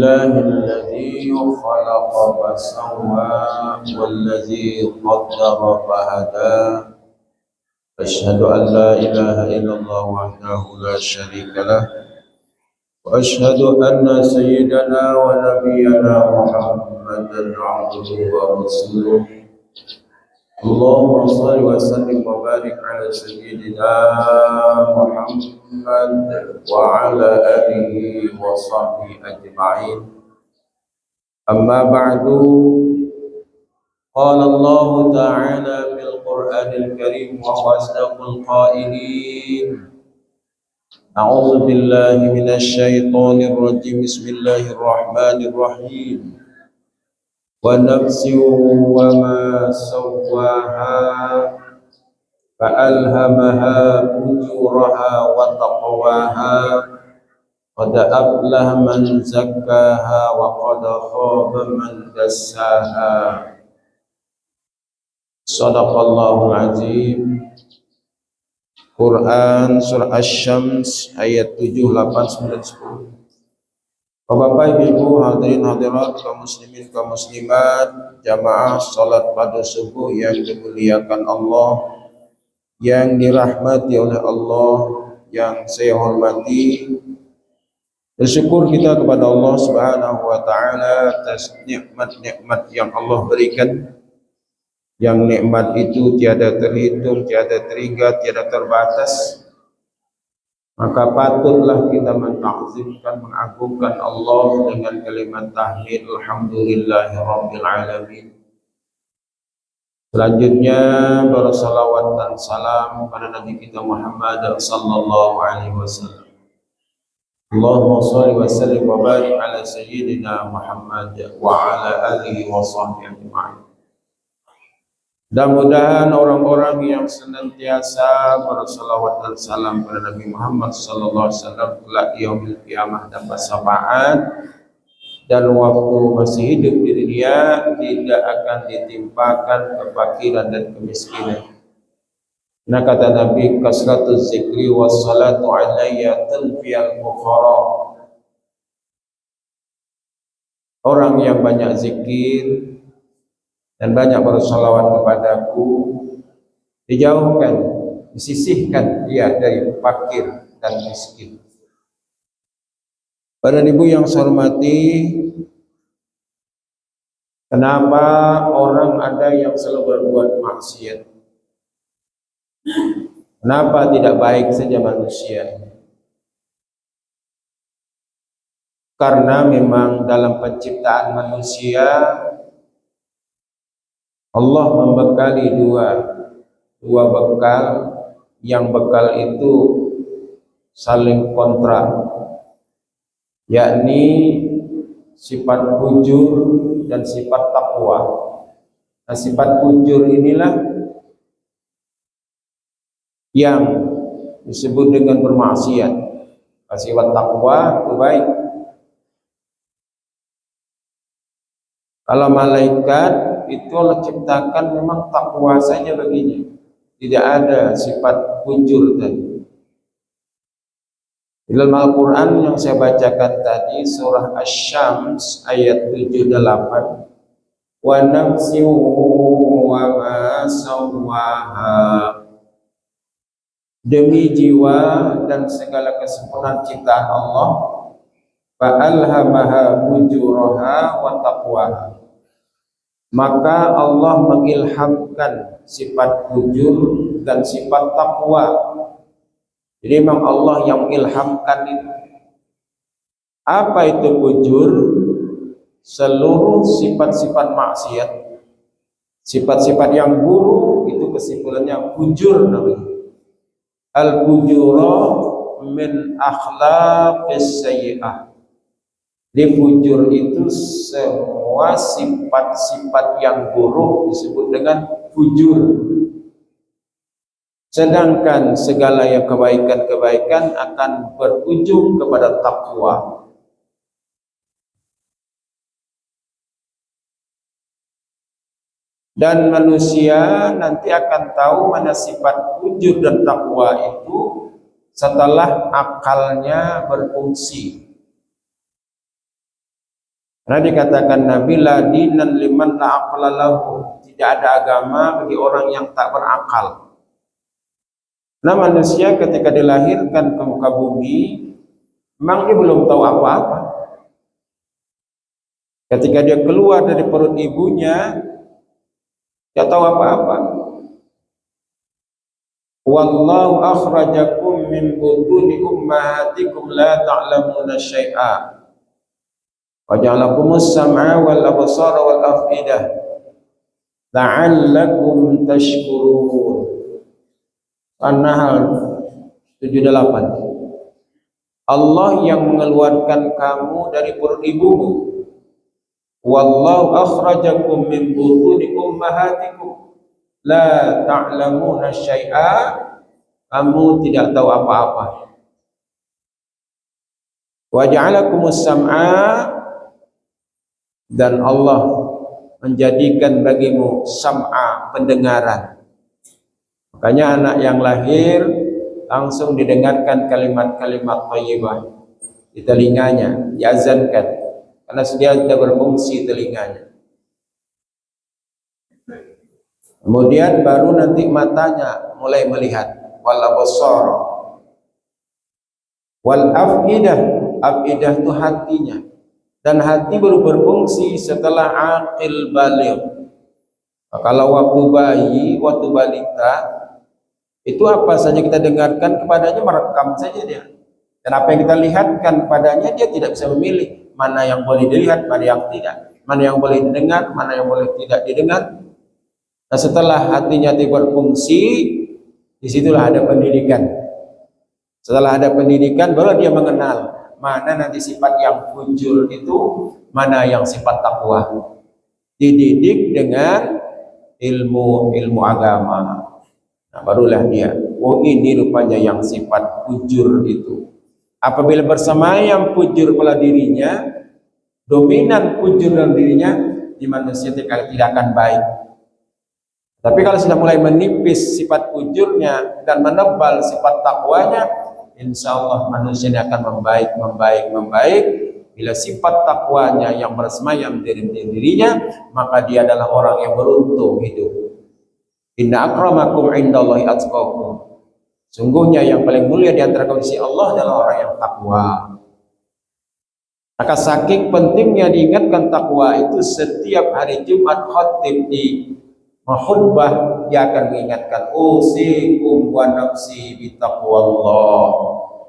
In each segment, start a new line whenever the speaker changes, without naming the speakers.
لله الذي خلق فسوى والذي قدر فهدى أشهد أن لا إله إلا الله وحده لا شريك له وأشهد أن سيدنا ونبينا محمدا عبده ورسوله اللهم صل وسلم وبارك على سيدنا محمد وعلى آله وصحبه أجمعين أما بعد قال الله تعالى في القرآن الكريم وهو أصدق القائلين أعوذ بالله من الشيطان الرجيم بسم الله الرحمن الرحيم ونفس وما سواها فألهمها فجورها وتقواها قد أفلح من زكاها وقد خاب من دساها صدق الله العظيم. Quran surah Asy-Syams ayat 7, 8, 9, 10. Bapak Ibu hadirin hadirat kaum muslimin kaum muslimat jamaah salat pada subuh yang dimuliakan Allah, yang dirahmati oleh Allah, yang saya hormati. Bersyukur kita kepada Allah Subhanahu wa taala atas nikmat-nikmat yang Allah berikan, yang nikmat itu tiada terhitung, tiada terhingga, tiada terbatas. Maka patutlah kita mentakzimkan, mengagungkan Allah dengan kalimat tahmid alhamdulillahirabbil alamin. Selanjutnya bersalawat dan salam pada Nabi kita Muhammad sallallahu alaihi wasallam. Allahumma shalli wa sallim wa barik ala sayyidina Muhammad wa ala alihi wa sahbihi ajma'in. Mudah-mudahan orang-orang yang senantiasa bersalawat dan salam kepada Nabi Muhammad sallallahu alaihi wasallam kelak di yaumil qiyamah dapat syafaat, dan waktu masih hidup di dunia tidak akan ditimpakan kefakiran dan kemiskinan. Nah kata Nabi, kasratuz zikri was salatu alayya tanfiyal fuqara. Orang yang banyak zikir dan banyak bersalawat kepadaku dijauhkan, disisihkan dia dari fakir dan miskin. Para ibu yang saya hormati, kenapa orang ada yang selalu berbuat maksiat? Kenapa tidak baik saja manusia? Karena memang dalam penciptaan manusia Allah membekali dua bekal, yang bekal itu saling kontra, yakni sifat fujur dan sifat takwa. Nah, sifat fujur inilah yang disebut dengan bermaksiat. Sifat takwa itu baik. Kalau malaikat itu Allah ciptakan memang takwa saja baginya, tidak ada sifat fujur tadi. Dalam Al-Quran yang saya bacakan tadi surah Asy-Syams ayat 7 dan 8, wa nafsin wa ma sawwaha, demi jiwa dan segala kesempurnaan ciptaan Allah, fa alhamaha fujuraha wa taqwaha, maka Allah mengilhamkan sifat fujur dan sifat takwa. Jadi memang Allah yang mengilhamkan itu. Apa itu fujur? Seluruh sifat-sifat maksiat, sifat-sifat yang buruk, itu kesimpulannya fujur namanya. Al-fujura min akhlaqis sayyi'ah. Di fujur itu semua sifat-sifat yang buruk disebut dengan fujur. Sedangkan segala yang kebaikan-kebaikan akan berujung kepada takwa. Dan manusia nanti akan tahu mana sifat fujur dan takwa itu setelah akalnya berfungsi. Karena dikatakan Nabi la dinan liman la aqla lahu, tidak ada agama bagi orang yang tak berakal. Nah, manusia ketika dilahirkan ke muka bumi memang dia belum tahu apa-apa. Ketika dia keluar dari perut ibunya, dia tahu apa-apa. Wallahu akhrajakum min butuni ummahatikum la ta'lamuna syai'a wa ja'alakumus sam'a wal absara wal af'idah la'allakum tashkurun. An-Nahl 78. Allah yang mengeluarkan kamu dari perut ibumu. Wallahu akhrajakum min butuni ummahatikum la ta'lamuna syai'a, kamu tidak tahu apa-apa. Wa ja'alakumus sam'a, dan Allah menjadikan bagimu sam'a, pendengaran. Makanya anak yang lahir langsung didengarkan kalimat-kalimat thayyibah di telinganya, diazankan karena dia sudah berfungsi telinganya. Kemudian baru nanti matanya mulai melihat, wal absar wal afidah. Afidah itu hatinya, dan hati baru berfungsi setelah aqil baligh. Kalau waktu bayi, waktu balita, itu apa saja kita dengarkan kepadanya merekam saja dia, dan apa yang kita lihatkan kepadanya dia tidak bisa memilih mana yang boleh dilihat, mana yang tidak, mana yang boleh didengar, mana yang boleh tidak didengar. Nah, setelah hatinya berfungsi, disitulah ada pendidikan. Setelah ada pendidikan, baru dia mengenal mana nanti sifat yang fujur itu, mana yang sifat takwa. Dididik dengan ilmu agama. Nah, barulah dia, oh ini rupanya yang sifat fujur itu. Apabila bersama yang fujur pada dirinya, dominan fujur dalam dirinya, di manusia tidak akan baik. Tapi kalau sudah mulai menipis sifat fujurnya dan menebal sifat takwanya, insya Allah manusia ini akan membaik. Bila sifat takwanya yang bersemayam di dirinya, maka dia adalah orang yang beruntung hidup. Inna akramakum indallahi atqakum. Sungguhnya yang paling mulia di antara kaum Allah adalah orang yang takwa. Maka saking pentingnya diingatkan takwa itu, setiap hari Jumat khatib di khutbah dia akan mengingatkan, usikum wa nafsi bi taqwallah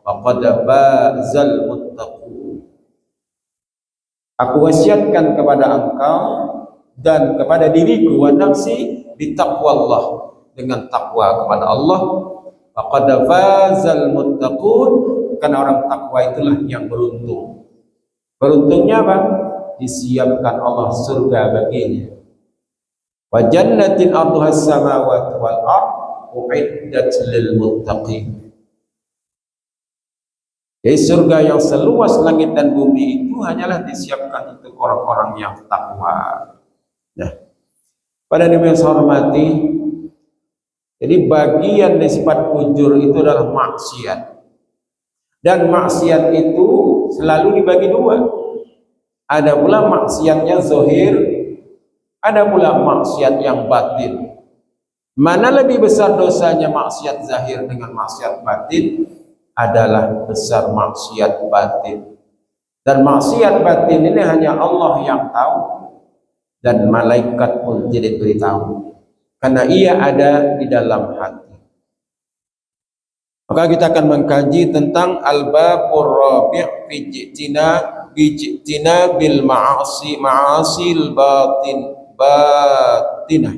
faqad fazal muttaqun. Aku wasiatkan kepada engkau dan kepada diriku, wa nafsi bi taqwallah, dengan takwa kepada Allah, faqad fazal muttaqun, karena orang takwa itulah yang beruntung. Beruntungnya apa? Disiapkan Allah surga baginya. Wa jannatin arduha as-samawati wal ard uiddat lil muttaqin. Jadi surga yang seluas langit dan bumi itu hanyalah disiapkan untuk orang-orang yang takwa. Nah, pada yang saya hormati, jadi bagian dari sifat fujur itu adalah maksiat. Dan maksiat itu selalu dibagi dua. Ada pula maksiatnya zahir, ada pula maksiat yang batin. Mana lebih besar dosanya maksiat zahir dengan maksiat batin? Adalah besar maksiat batin. Dan maksiat batin ini hanya Allah yang tahu, dan malaikat pun tidak beritahu, karena ia ada di dalam hati. Maka kita akan mengkaji tentang al-babur rabi' fi ji'tina bil ma'asil batinah.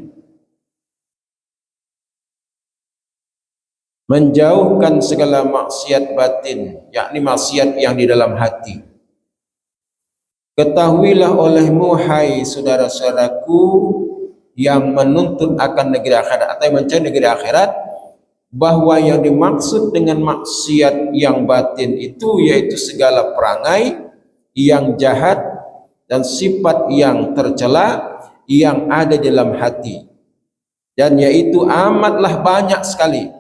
Menjauhkan segala maksiat batin, yakni maksiat yang di dalam hati. Ketahuilah olehmu, hai saudara-saudaraku yang menuntut akan negeri akhirat atau yang mencari negeri akhirat, bahwa yang dimaksud dengan maksiat yang batin itu yaitu segala perangai yang jahat dan sifat yang tercela yang ada dalam hati, dan yaitu amatlah banyak sekali.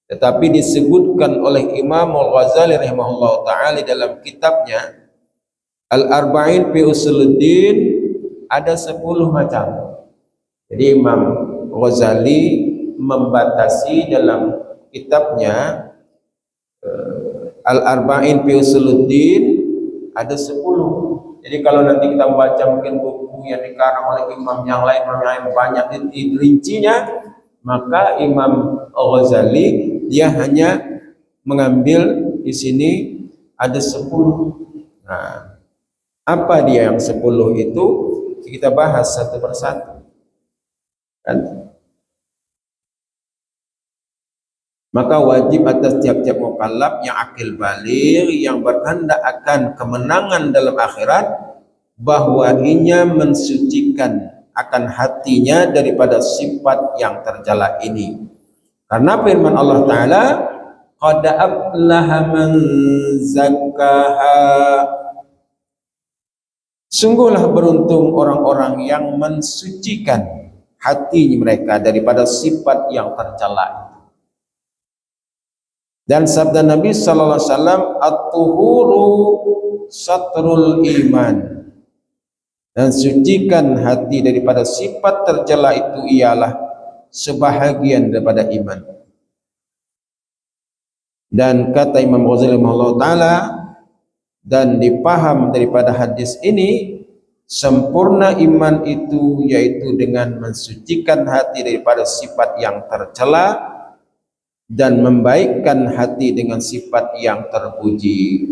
Tetapi disebutkan oleh Imam Al-Ghazali rahimahullah ta'ala dalam kitabnya Al-Arba'in fi Usuluddin ada 10 macam. Jadi Imam Ghazali membatasi dalam kitabnya Al-Arba'in fi Usuluddin ada 10. Jadi kalau nanti kita baca mungkin buku yang dikarang oleh imam yang lain banyak rincinya, maka Imam Ghazali dia hanya mengambil di sini ada 10. Nah, apa dia yang 10 itu? Kita bahas satu persatu. Kan? Maka wajib atas tiap-tiap mukallaf yang akil baligh yang berkehendak akan kemenangan dalam akhirat bahwa ianya mensucikan akan hatinya daripada sifat yang tercela ini. Karena firman Allah Ta'ala, qad aflaha man zakkaha, sungguhlah beruntung orang-orang yang mensucikan hati mereka daripada sifat yang tercela. Dan sabda Nabi sallallahu alaihi wasallam, at-tuhuru satrul iman, dan sucikan hati daripada sifat tercela itu ialah sebahagian daripada iman. Dan kata Imam Ghazali rahimahullah taala, dan dipaham daripada hadis ini, sempurna iman itu yaitu dengan mensucikan hati daripada sifat yang tercela dan membaikkan hati dengan sifat yang terpuji.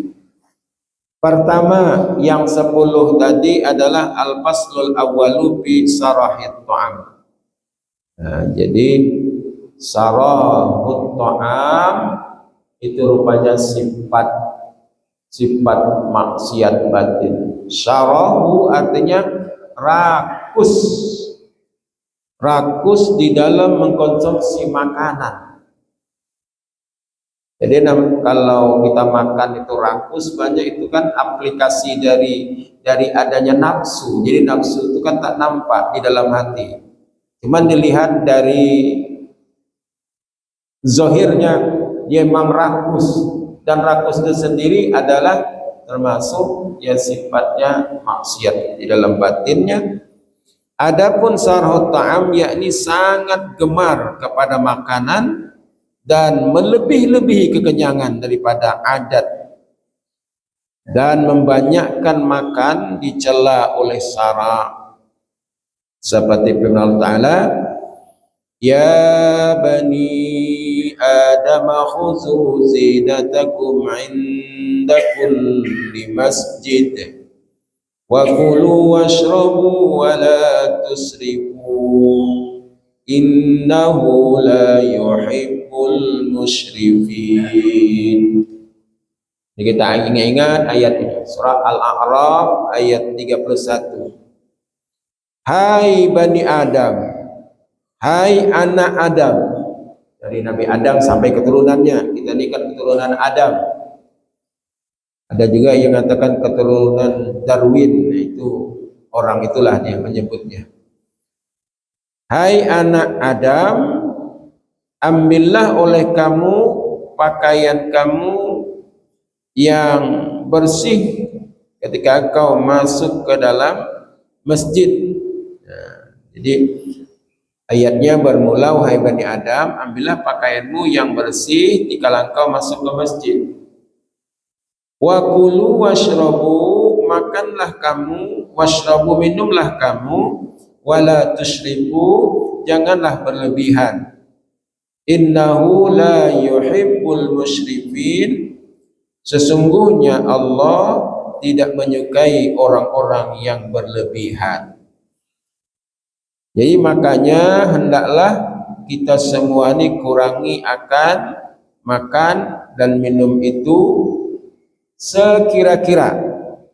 Pertama, yang 10 tadi adalah al-faslul awwalu fi sarahit ta'am. Nah, jadi sarahut ta'am itu rupanya sifat maksiat batin. Syarahu artinya rakus di dalam mengkonsumsi makanan. Jadi kalau kita makan itu rakus, banyak itu kan aplikasi dari adanya nafsu. Jadi nafsu itu kan tak nampak di dalam hati, cuman dilihat dari zahirnya dia memang rakus, dan rakus itu sendiri adalah termasuk ya sifatnya maksiat di dalam batinnya. Adapun sarhut ta'am yakni sangat gemar kepada makanan dan melebih-lebihi kekenyangan daripada adat, dan membanyakkan makan dicela oleh sara. Seperti firman Allah Ta'ala, ya bani Adam khuzu zinatakum inda kulli masjid wa kulu washrabu wa la tusrifu innahu la yuhibbul musyrifin. Jadi kita ingat ayat ini, surah Al-A'raf ayat 31. Hai Bani Adam, hai anak Adam, dari Nabi Adam sampai keturunannya. Kita ini kan keturunan Adam. Ada juga yang mengatakan keturunan Darwin, itu orang itulah dia menyebutnya. Hai anak Adam, ambillah oleh kamu pakaian kamu yang bersih ketika kau masuk ke dalam masjid. Nah, jadi ayatnya bermula, wahai Bani Adam, ambillah pakaianmu yang bersih dikala kau masuk ke masjid. Wa kulu washrabu, makanlah kamu, washrabu, minumlah kamu, wala tusyrifu, janganlah berlebihan. Innahu la yuhibbul musyrifin, sesungguhnya Allah tidak menyukai orang-orang yang berlebihan. Jadi makanya hendaklah kita semua ini kurangi akan makan dan minum itu sekira-kira,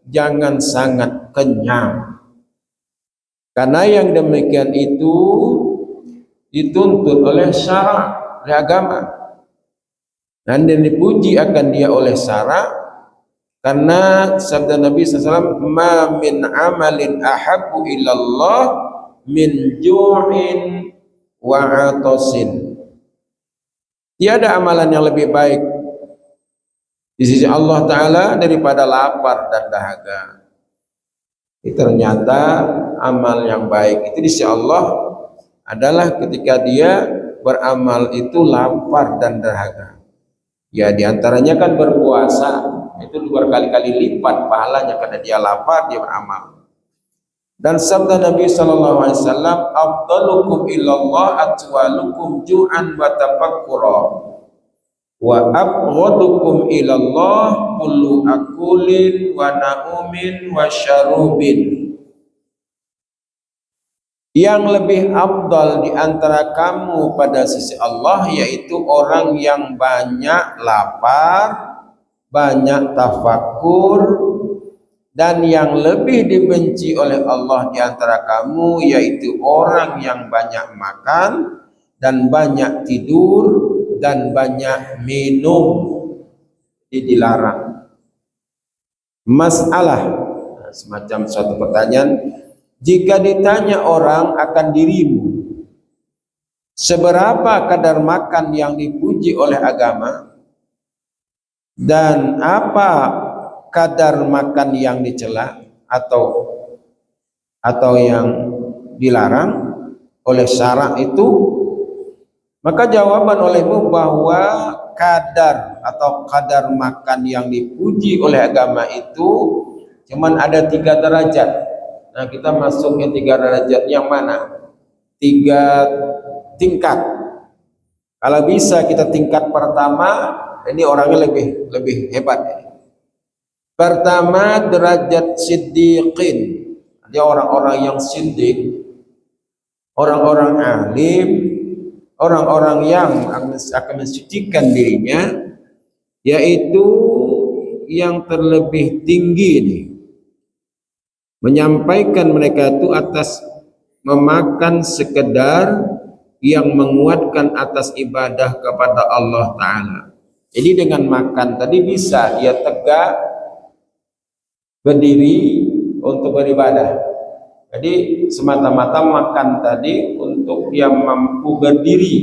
jangan sangat kenyang. Karena yang demikian itu dituntut oleh syara, oleh agama, dan dipuji akan dia oleh syara. Karena sabda Nabi SAW, ma min amalin ahabbu ilallah min ju'in wa atasin. Tiada amalan yang lebih baik di sisi Allah Ta'ala daripada lapar dan dahaga. Ternyata amal yang baik itu di sisi Allah adalah ketika dia beramal itu lapar dan dahaga. Ya diantaranya kan berpuasa, itu berkali-kali lipat pahalanya karena dia lapar, dia beramal. Dan sabda Nabi sallallahu alaihi wasallam, "Afdalukum illallah atwalukum ju'an wa tafakkura. Wa abghadukum ilallah kullu akulin wa naumin wa syarubin." Yang lebih afdal di antara kamu pada sisi Allah yaitu orang yang banyak lapar, banyak tafakur, dan yang lebih dibenci oleh Allah di antara kamu yaitu orang yang banyak makan dan banyak tidur dan banyak minum. Ini dilarang. Masalah semacam suatu pertanyaan, jika ditanya orang akan dirimu, seberapa kadar makan yang dipuji oleh agama dan apa kadar makan yang dicela atau yang dilarang oleh syarak itu, maka jawaban olehmu bahwa kadar makan yang dipuji oleh agama itu cuman ada 3 derajat. Nah, kita masuknya 3 derajat yang mana? 3 tingkat. Kalau bisa kita tingkat pertama, ini orangnya lebih hebat. Pertama derajat siddiqin, dia orang-orang yang siddiq, orang-orang alim, orang-orang yang akan mensucikan dirinya, yaitu yang terlebih tinggi ini, menyampaikan mereka itu atas memakan sekedar yang menguatkan atas ibadah kepada Allah Ta'ala. Jadi dengan makan tadi bisa dia tegak berdiri untuk beribadah. Jadi semata-mata makan tadi untuk dia mampu berdiri.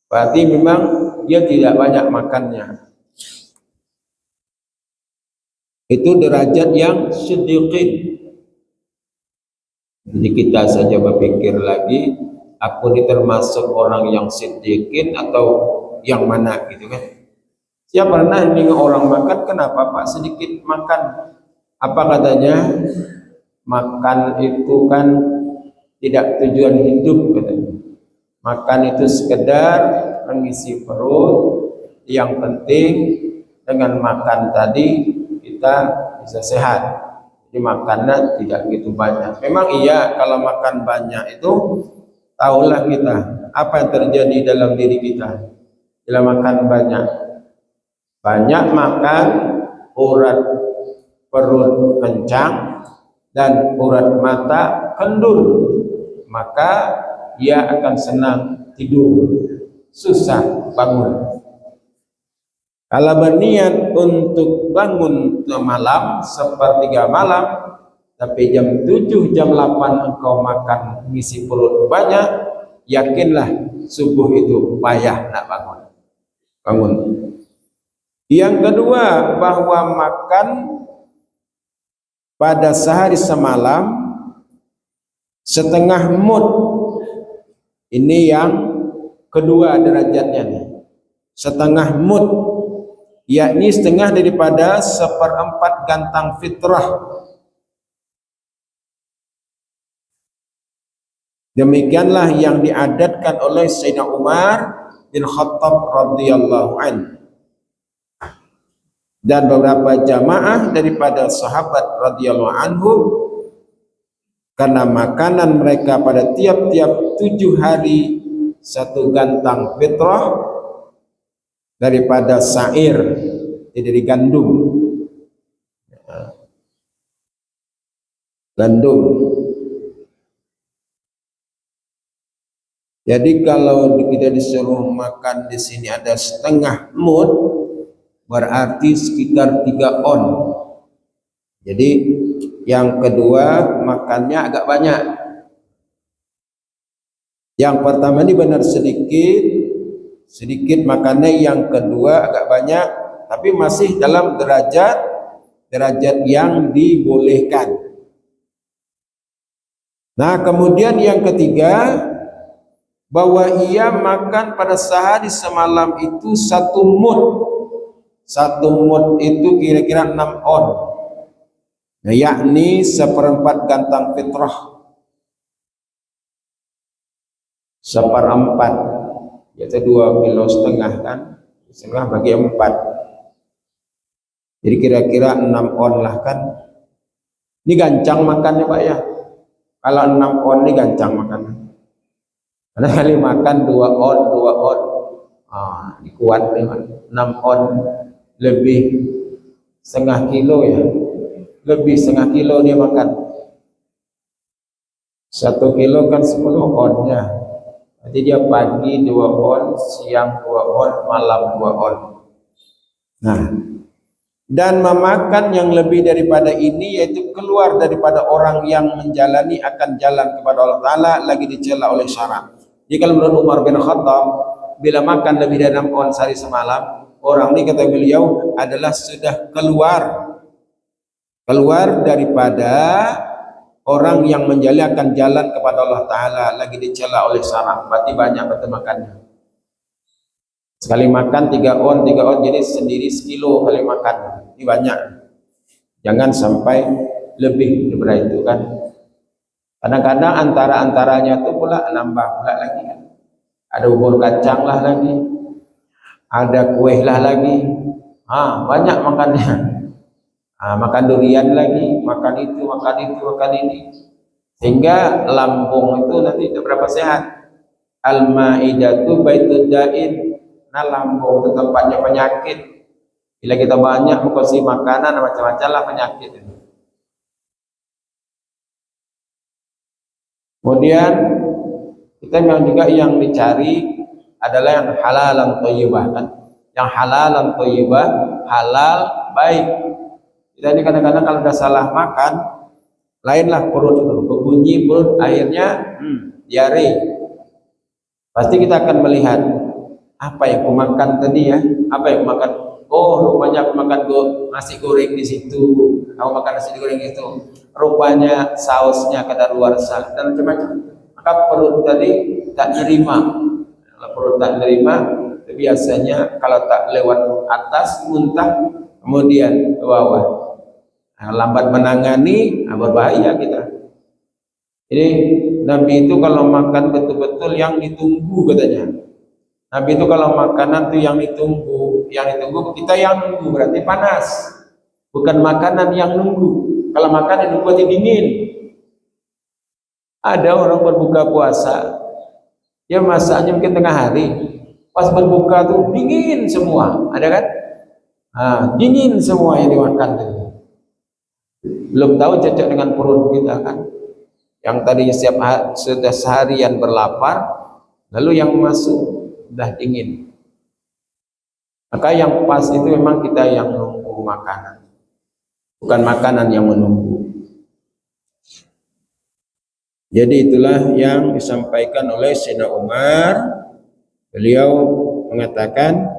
Berarti memang dia tidak banyak makannya. Itu derajat yang siddiqin. Jadi kita saja berpikir lagi, aku ini termasuk orang yang siddiqin atau yang mana gitu kan. Siapa pernah ini orang makan, kenapa Pak sedikit makan? Apa katanya? Makan itu kan tidak tujuan hidup katanya. Makan itu sekedar mengisi perut. Yang penting dengan makan tadi kita bisa sehat. Jadi makannya tidak begitu banyak. Memang iya kalau makan banyak itu tahulah kita apa yang terjadi dalam diri kita. Bila makan banyak makan, urat perut kencang dan urat mata kendur, maka dia akan senang tidur, susah bangun. Kalau berniat untuk bangun malam, sepertiga malam, tapi jam 7, jam 8 engkau makan ngisi perut banyak, yakinlah subuh itu payah nak bangun. Yang kedua, bahwa makan pada sehari semalam setengah mud. Ini yang kedua derajatnya nih. Setengah mud, yakni setengah daripada 1/4 gantang fitrah. Demikianlah yang diadatkan oleh Sayyidina Umar bin Khattab radhiyallahu anhu dan beberapa jamaah daripada sahabat radhiyallahu anhu, karena makanan mereka pada tiap-tiap 7 hari 1 gantang fitrah daripada sa'ir, dari gandum. Jadi kalau kita disuruh makan di sini ada setengah mud, berarti sekitar 3 on. Jadi yang kedua makannya agak banyak. Yang pertama ini benar sedikit makannya, yang kedua agak banyak, tapi masih dalam derajat yang dibolehkan. Nah, kemudian yang ketiga, bahwa ia makan pada sehari semalam itu 1 mud. 1 mud itu kira-kira 6 on. Nah, yakni 1/4 gantang fitrah. 1/4, yaitu 2,5 kilo kan, setengah bagi 4. Jadi kira-kira 6 on lah kan. Ini gancang makannya Pak ya. Kalau 6 on ini gancang makannya. Karena kali makan 2 on, 2 on. Ini kuat nih, 6 on lebih setengah kilo ya. Lebih setengah kilo dia makan. 1 kilo kan 10 onnya. Jadi dia pagi 2 on, siang 2 on, malam 2 on. Nah, dan memakan yang lebih daripada ini, yaitu keluar daripada orang yang menjalani akan jalan kepada Allah Ta'ala, lagi dicela oleh syarat. Jadi kalau menurut Umar bin Khattab, bila makan lebih dari 6 on sehari semalam, orang ini kata beliau adalah sudah keluar daripada orang yang menjalankan jalan kepada Allah Ta'ala, lagi dicela oleh syarat. Berarti banyak betul makannya. Sekali makan 3 on, jadi sendiri sekilo kali makan. Ini banyak. Jangan sampai lebih daripada itu kan. Kadang-kadang antara-antaranya itu pula nambah pula lagi kan. Ada bubur kacang lah lagi, ada kue lah lagi. Banyak makannya. Makan durian lagi, makan itu, makan ini. Sehingga lambung itu nanti tidak berapa sehat. Al-Maidatu baitud da'in. Nah, lambung itu tempatnya penyakit. Bila kita banyak mengkonsumsi makanan macam-macam lah penyakit itu. Kemudian kita memang juga yang dicari adalah yang halalan thayyibah kan. Yang halalan thayyibah, halal baik. Kita ini kadang-kadang kalau sudah salah makan, lainlah perut itu, berbunyi perut, akhirnya diare. Pasti kita akan melihat apa yang aku makan tadi ya, apa yang aku makan. Rupanya aku makan nasi goreng di situ. Aku makan nasi goreng itu. Rupanya sausnya kadaluarsa dan macam-macam. Maka perut tadi tak nerima. Kalau perut tak nerima, biasanya kalau tak lewat atas muntah, kemudian ke bawah. Lambat menangani, berbahaya kita. Jadi Nabi itu kalau makan betul-betul yang ditunggu katanya. Nabi itu kalau makanan itu yang ditunggu kita yang nunggu berarti panas, bukan makanan yang nunggu. Kalau makan yang nunggu dingin. Ada orang berbuka puasa, dia masaknya mungkin tengah hari, pas berbuka tuh dingin semua, ada kan? Dingin semua yang dimakan. Belum tahu cocok dengan perut kita kan? Yang tadinya sudah seharian berlapar, lalu yang masuk sudah dingin. Maka yang pas itu memang kita yang menunggu makanan, bukan makanan yang menunggu. Jadi itulah yang disampaikan oleh Sayyidina Umar. Beliau mengatakan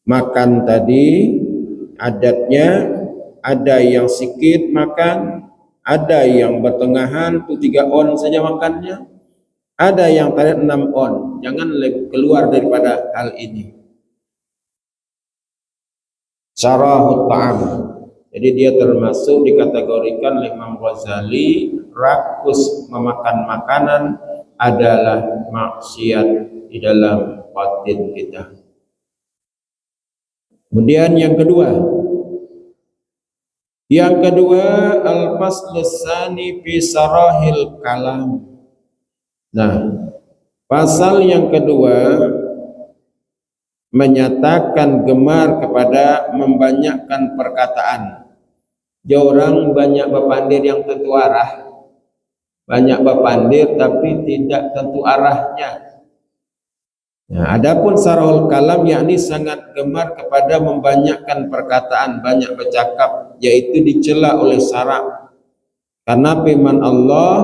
makan tadi adatnya ada yang sedikit makan, ada yang bertengahan itu 3 on saja makannya, ada yang tarik 6 on. Jangan keluar daripada hal ini. Syarahut ta'am. Jadi dia termasuk dikategorikan oleh Imam Ghazali, rakus memakan makanan adalah maksiat di dalam batin kita. Kemudian yang kedua al-faslus tsani fi sarahil kalam. Nah, pasal yang kedua menyatakan gemar kepada membanyakkan perkataan. Dia orang banyak berpandir yang tentu arah, banyak berpandir tapi tidak tentu arahnya. Nah, adapun sarahul kalam yakni sangat gemar kepada membanyakkan perkataan, banyak bercakap, yaitu dicela oleh syarak. Karena firman Allah,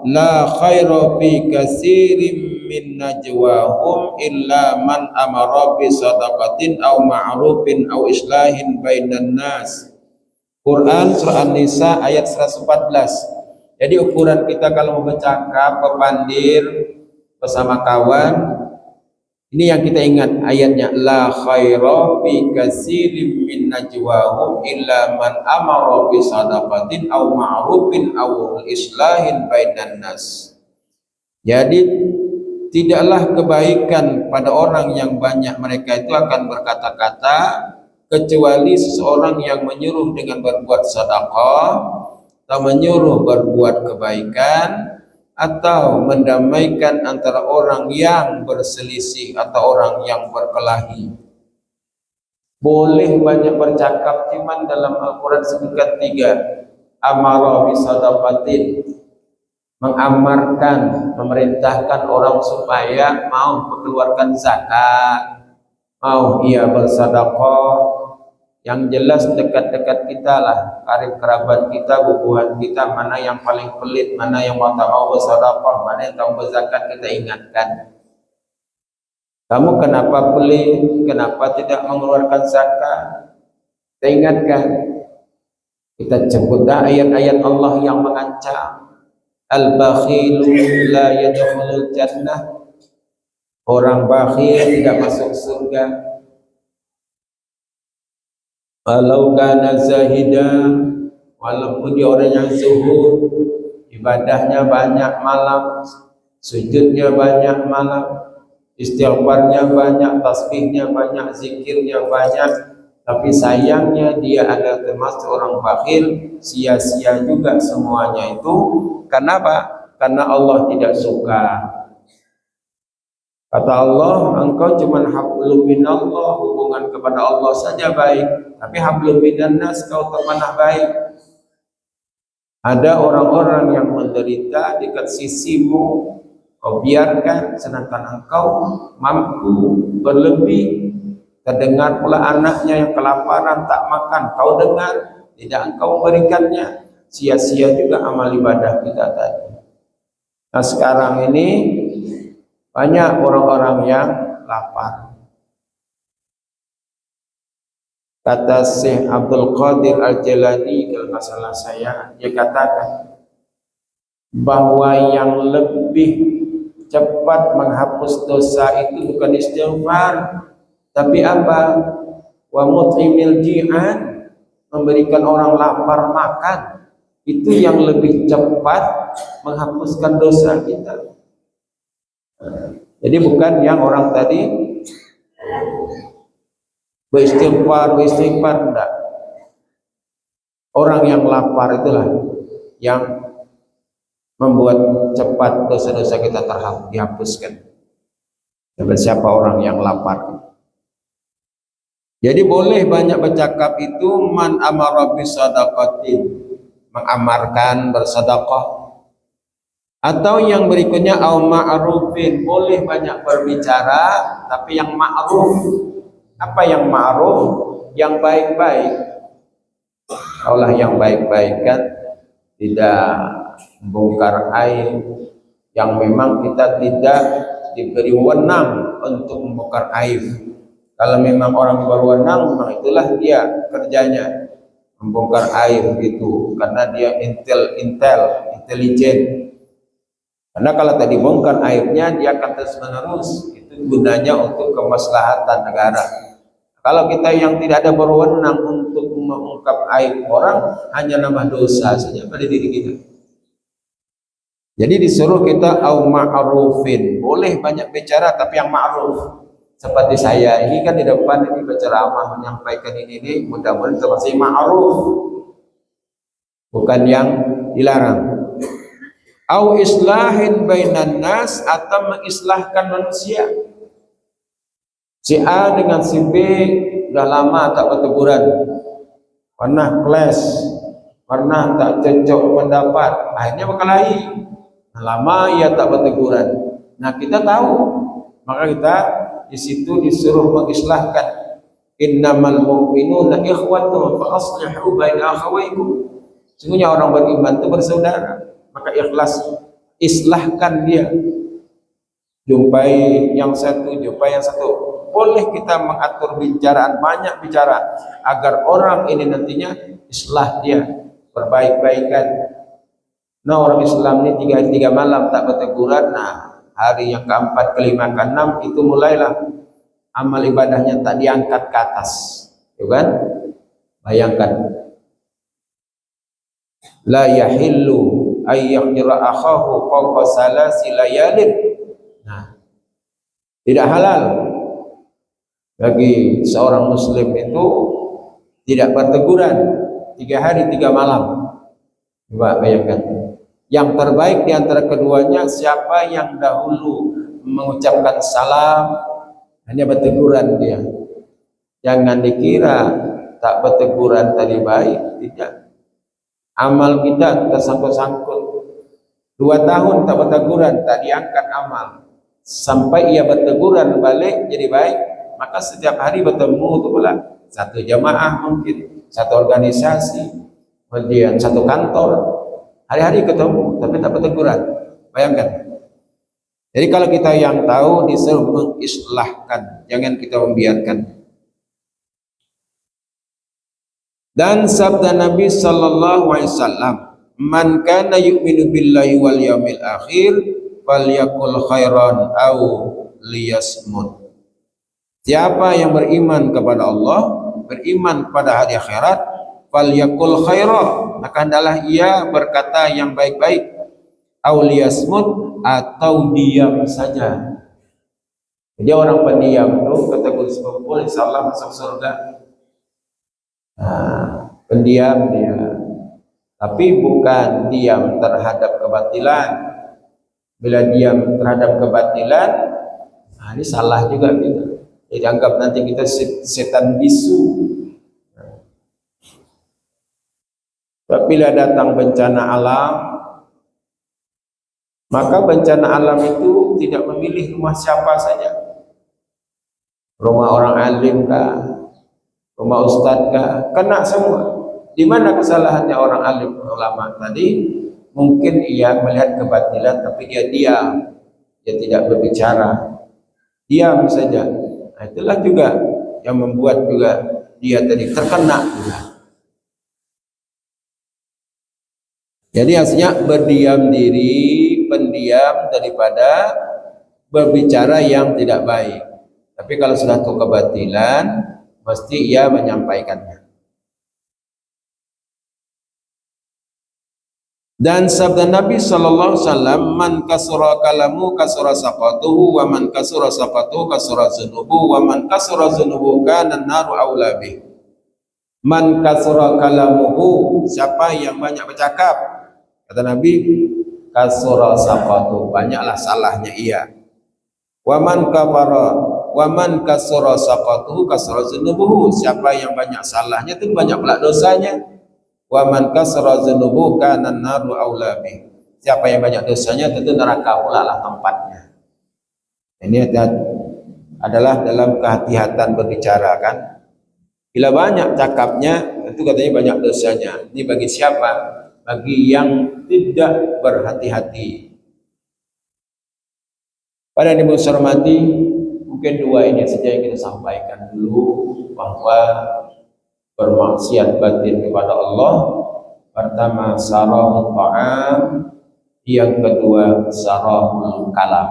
la khaira fi katsirin min najwahum illa man amara bi sadaqatin aw ma'rufin aw islahin bainan nas. Quran surah An-Nisa ayat 114. Jadi ukuran kita kalau mau bercakap, pepandir bersama kawan, ini yang kita ingat ayatnya, la khaira fi katsirin min najwahum illa man amara bi shadaqatin aw ma'rufin aw islahin bainan nas. Jadi tidaklah kebaikan pada orang yang banyak mereka itu akan berkata-kata kecuali seseorang yang menyuruh dengan berbuat sedekah atau menyuruh berbuat kebaikan atau mendamaikan antara orang yang berselisih atau orang yang berkelahi. Boleh banyak bercakap, cuman dalam Al-Quran sebutkan 3. Amara bisadaqatin, mengamarkan, memerintahkan orang supaya mau mengeluarkan zakat, mau ia bersedekah. Yang jelas dekat-dekat kita lah, karib kerabat kita, bubuhan kita, mana yang paling pelit, mana yang mau bersedekah, mana yang tahu berzakat, kita ingatkan. Kamu kenapa pelit? Kenapa tidak mengeluarkan zakat? Kita ingatkan. Kita sebut ayat-ayat Allah yang mengancam. Al-bakhilu la yadkhulul jannah. Orang bakhil tidak masuk surga. Walau kana zahida, walaupun dia orang yang zuhud, ibadahnya banyak malam, sujudnya banyak malam, istighfarnya banyak, tasbihnya banyak, zikirnya banyak, tapi sayangnya dia adalah termasuk orang bakhil, sia-sia juga semuanya itu. Kenapa? Karena Allah tidak suka. Kata Allah, engkau cuma hablum minallah, hubungan kepada Allah saja baik, tapi hablum minannas kau tak pernah baik. Ada orang-orang yang menderita dekat sisimu, kau biarkan, sedangkan engkau mampu berlebih. Terdengar pula anaknya yang kelaparan tak makan, kau dengar, tidak engkau memberikannya. Sia-sia juga amal ibadah kita tadi. Nah sekarang ini banyak orang-orang yang lapar. Kata Syekh Abdul Qadir Al-Jalani, kalau nggak salah saya, dia katakan bahwa yang lebih cepat menghapus dosa itu bukan istighfar, tapi apa? Wa mut'imil ji'an, memberikan orang lapar makan. Itu yang lebih cepat menghapuskan dosa kita. Jadi bukan yang orang tadi beristighfar enggak. Orang yang lapar itulah yang membuat cepat dosa-dosa kita dihapuskan. Dan siapa orang yang lapar? Jadi boleh banyak bercakap itu man amara bisadaqatin, mengamarkan bersedekah. Atau yang berikutnya au ma'rufin, boleh banyak berbicara tapi yang ma'ruf. Apa yang ma'ruf? Yang baik-baik. Kaulah yang baik-baik kan, tidak membongkar aib, yang memang kita tidak diberi wewenang untuk membongkar aib. Kalau memang orang berwenang, memang itulah dia kerjanya, membongkar aib itu, karena dia intelijen. Karena kalau tadi bongkar aibnya, dia akan terus menerus. Itu gunanya untuk kemaslahatan negara. Kalau kita yang tidak ada berwenang untuk mengungkap aib orang, hanya nambah dosa saja pada diri kita. Jadi disuruh kita au ma'rufin, boleh banyak bicara tapi yang ma'ruf. Seperti saya ini kan di depan ini berceramah menyampaikan ini mudah-mudahan termasuk ma'ruf, bukan yang dilarang. Au islahin bainan nas, atau mengislahkan manusia. Si A dengan si B sudah lama tak berteguran, pernah clash, pernah tak cocok pendapat, akhirnya berkelahi. Lama ia tak berteguran. Nah kita tahu, maka kita di situ disuruh mengislahkan. Innamal mu'minuna ikhwatun fa aslihu baina akhawaykum. Sesungguhnya orang beriman itu bersaudara, maka ikhlas, islahkan dia. Jumpai yang satu, jumpai yang satu. Boleh kita mengatur bicaraan, banyak bicara, agar orang ini nantinya islah dia, perbaik-baikan. Nah orang Islam ini 3 hari 3 malam tak berteguran. Nah hari yang keempat, kelima, keenam itu mulailah amal ibadahnya tak diangkat ke atas, ya kan? Bayangkan, la yahillu ay yaqdira akhahu fawqa salasi layalin. Nah, tidak halal bagi seorang muslim itu tidak berteguran 3 hari 3 malam. Coba bayangkan, yang terbaik di antara keduanya siapa yang dahulu mengucapkan salam, hanya berteguran dia. Jangan dikira tak berteguran tadi baik, tidak. Amal kita tersangkut-sangkut. 2 tahun tak berteguran, tak diangkat amal. Sampai ia berteguran balik jadi baik, maka setiap hari bertemu itu pula. Satu jamaah mungkin, satu organisasi, kemudian satu kantor, hari-hari ketemu tapi tak berteguran. Bayangkan. Jadi kalau kita yang tahu disuruh mengislahkan, jangan kita membiarkan. Dan sabda Nabi sallallahu alaihi wasallam, "Man kana yu'minu billahi wal yaumil akhir falyakul khairan aw liyasmut." Siapa yang beriman kepada Allah, beriman pada hari akhirat, falyakul khairan, maka hendaklah ia berkata yang baik-baik, aw liyasmut, atau diam saja. Jadi orang pendiam itu kata Gus Kumpul insyaallah masuk surga. Nah, pendiam dia, tapi bukan diam terhadap kebatilan. Bila diam terhadap kebatilan, nah ini salah juga kita. Jadi anggap nanti kita setan bisu. Apabila datang bencana alam, maka bencana alam itu tidak memilih rumah siapa saja. Rumah orang alim kah, rumah ustadz kah, kena semua. Di mana kesalahannya orang alim ulama tadi? Mungkin ia melihat kebatilan tapi dia diam, dia tidak berbicara, diam saja. Nah, itulah juga yang membuat juga dia tadi terkena juga. Jadi hasilnya berdiam diri, pendiam daripada berbicara yang tidak baik. Tapi kalau sudah tahu kebatilan, mesti ia menyampaikannya. Dan sabda Nabi sallallahu alaihi wasallam, "Man kasura kalamu kasura saqatuhu, wa man kasura saqatuhu kasura zunubu, wa man kasura zunubu kana an-naru aula bih." Man kasura kalamuhu, siapa yang banyak bercakap, kata Nabi, kasura saqatuhu, banyaklah salahnya ia. Wa man kafara waman kasura saqatuhu kasura zunubuhu, siapa yang banyak salahnya itu banyak pula dosanya. Waman kasura zunubuhu kana an-naru aula bih, siapa yang banyak dosanya tentu neraka pula lah tempatnya. Ini adalah dalam kehati-hatian berbicara kan. Bila banyak cakapnya itu katanya banyak dosanya. Ini bagi siapa? Bagi yang tidak berhati-hati. Pada yang dihormati, mungkin 2 ini saja yang kita sampaikan dulu, bahwa bermaksiat batin kepada Allah, pertama sarahul ta'am, yang kedua sarahul kalam.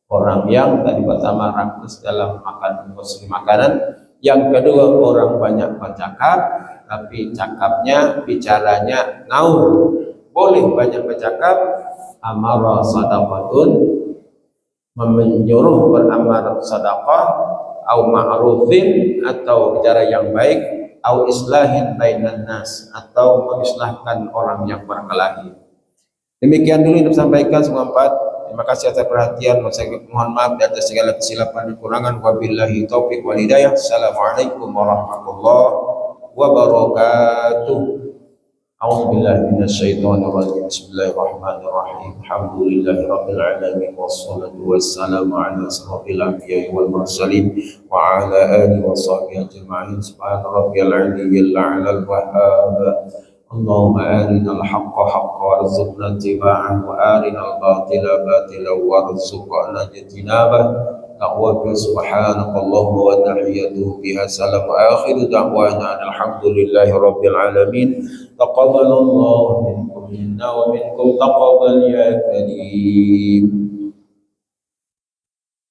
Orang yang tadi pertama rakus dalam makan konsumsi makanan, yang kedua orang banyak bercakap tapi cakapnya, bicaranya ngaur. Boleh banyak bercakap, amara sadaqatun, menyuruh beramal sedekah, au ma'rufin, atau bicara yang baik, au islahin bainan nas, atau mengislahkan orang yang berkelahi. Demikian dulu yang disampaikan semua 4. Terima kasih atas perhatian. Mohon maaf di atas segala kesilapan dan kekurangan. Wabillahi taufiq wal hidayah. Assalamualaikum warahmatullahi wabarakatuh. A'udzubillahi minasyaitonir rajim. Bismillahirrahmanirrahim. Alhamdulillahirabbil alamin wassalatu wassalamu ala asrofil anbiya'i wal mursalin wa ala alihi wa sahbihi ajma'in. Subhana rabbiyal aliyyil a'lal wahhab. Allahumma arinal haqqa haqqan warzuqna ittiba'ahu wa arinal batila batilan warzuqna ijtinabah. da'watu subhanakallahumma wa tahiyyatuhu fiha salam wa akhiru da'wana alhamdulillahi rabbil alamin. Taqabbalallahu minkum minna wa minkum taqabbal ya karim.